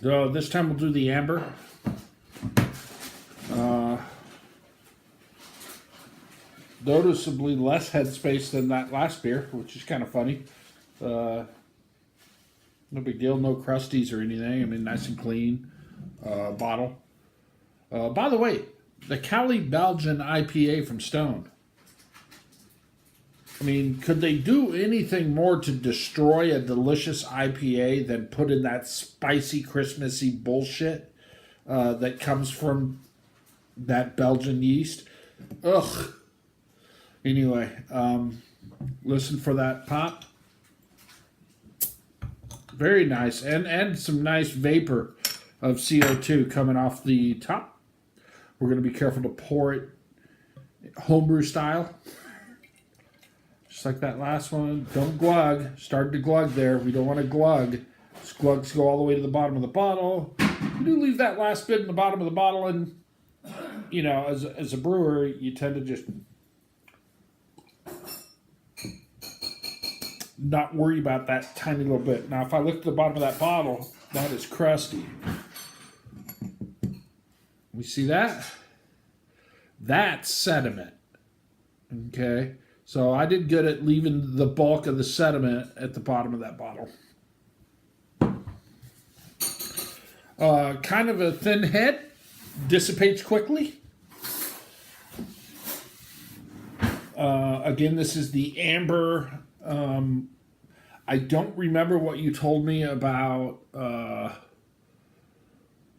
So this time we'll do the amber. Noticeably less headspace than that last beer, which is kind of funny. No big deal, no crusties or anything. I mean, nice and clean bottle. By the way, the Cali Belgian IPA from Stone. I mean, could they do anything more to destroy a delicious IPA than put in that spicy, Christmassy bullshit that comes from that Belgian yeast? Ugh. Anyway, listen for that pop. Very nice, and some nice vapor of CO2 coming off the top. We're going to be careful to pour it homebrew style. Just like that last one. Don't glug. Start to glug there. We don't want to glug. Glugs go all the way to the bottom of the bottle. You do leave that last bit in the bottom of the bottle, and, you know, as a brewer, you tend to just not worry about that tiny little bit. Now, if I look at the bottom of that bottle, that is crusty. We see that? That's sediment. Okay? So I did good at leaving the bulk of the sediment at the bottom of that bottle. Kind of a thin head, dissipates quickly. Again, this is the amber. I don't remember what you told me about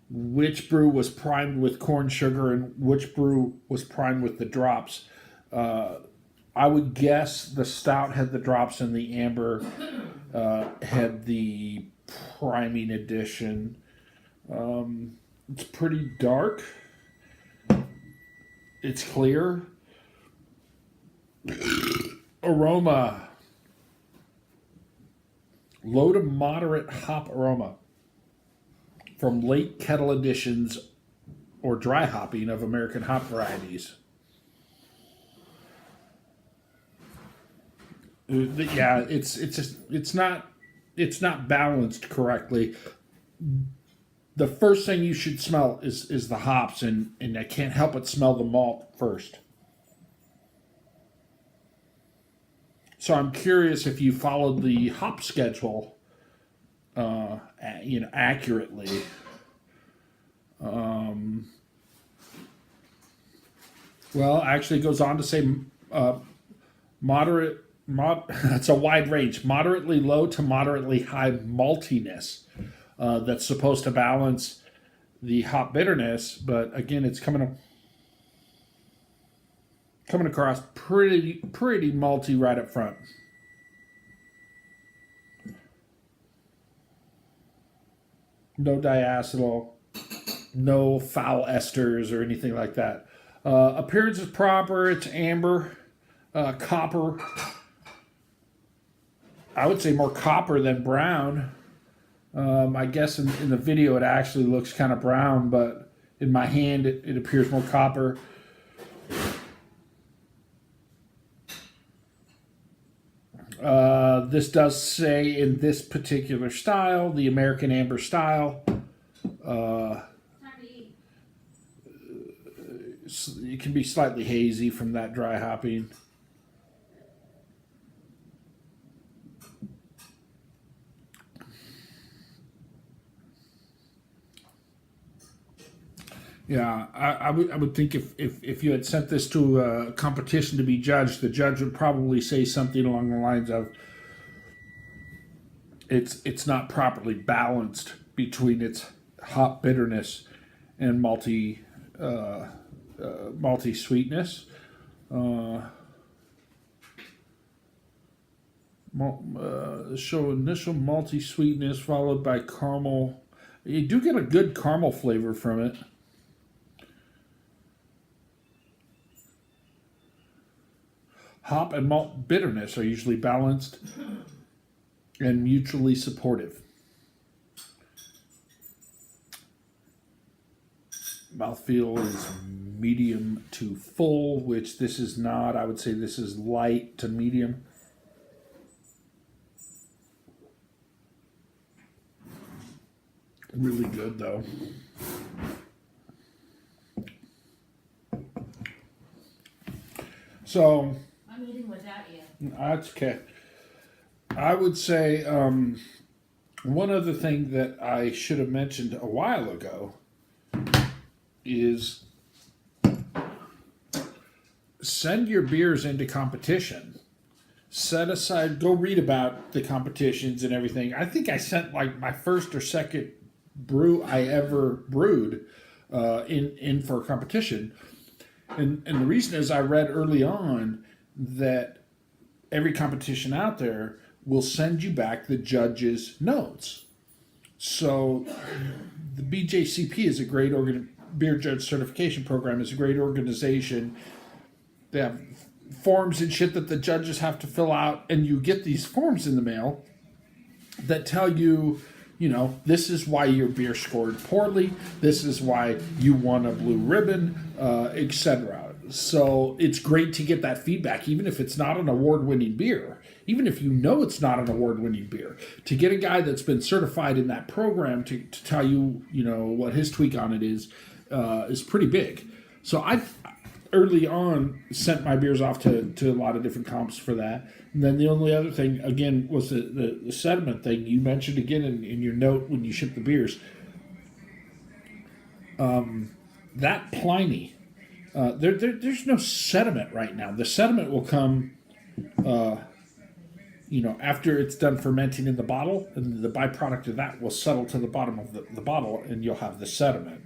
which brew was primed with corn sugar and which brew was primed with the drops. I would guess the stout had the drops and the amber had the priming addition. It's pretty dark. It's clear. Aroma. Low to moderate hop aroma from late kettle additions or dry hopping of American hop varieties. Yeah, it's not balanced correctly. The first thing you should smell is the hops, and I can't help but smell the malt first. So I'm curious if you followed the hop schedule, accurately. Well, actually, it goes on to say moderate. That's a wide range. Moderately low to moderately high maltiness. That's supposed to balance the hop bitterness, but again, it's coming across pretty malty right up front. No diacetyl, no foul esters or anything like that. Appearance is proper. It's amber, copper. I would say more copper than brown. I guess in the video it actually looks kind of brown, but in my hand it appears more copper. This does say in this particular style, the American Amber style. It can be slightly hazy from that dry hopping. Yeah, I would think if you had sent this to a competition to be judged, the judge would probably say something along the lines of it's not properly balanced between its hop bitterness and malty sweetness. Show initial malty sweetness followed by caramel. You do get a good caramel flavor from it. Hop and malt bitterness are usually balanced and mutually supportive. Mouthfeel is medium to full, which this is not. I would say this is light to medium. Really good though. So I'm eating without you. that's okay. I would say one other thing that I should have mentioned a while ago is send your beers into competition. Set aside, go read about the competitions and everything. I think I sent like my first or second brew I ever brewed in for a competition. And the reason is I read early on that every competition out there will send you back the judges' notes. So the BJCP is a great beer judge certification program is a great organization. They have forms and shit that the judges have to fill out, and you get these forms in the mail that tell you, you know, this is why your beer scored poorly, this is why you won a blue ribbon, etc. So it's great to get that feedback, even if it's not an award-winning beer, even if you know it's not an award-winning beer. To get a guy that's been certified in that program to tell you, you know, what his tweak on it is pretty big. So I early on sent my beers off to a lot of different comps for that. And then the only other thing, again, was the sediment thing. You mentioned again in your note when you ship the beers. That Pliny, there's no sediment right now. The sediment will come, you know, after it's done fermenting in the bottle, and the byproduct of that will settle to the bottom of the bottle, and you'll have the sediment.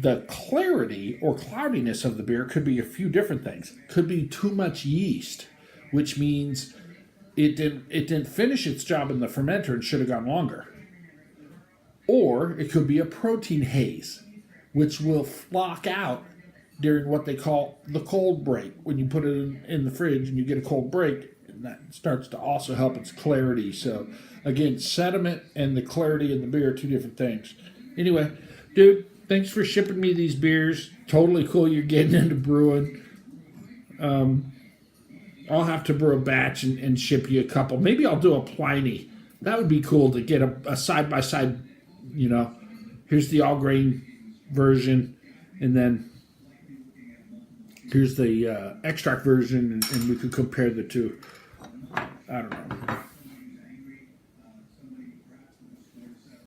The clarity or cloudiness of the beer could be a few different things. Could be too much yeast, which means it didn't finish its job in the fermenter and should have gone longer. Or it could be a protein haze, which will flock out during what they call the cold break. When you put it in the fridge and you get a cold break, and that starts to also help its clarity. So again, sediment and the clarity in the beer are two different things. Anyway, dude, thanks for shipping me these beers. Totally cool you're getting into brewing. I'll have to brew a batch and ship you a couple. Maybe I'll do a Pliny. That would be cool to get a side-by-side, you know. Here's the all-grain version, and then here's the extract version, and we could compare the two. I don't know.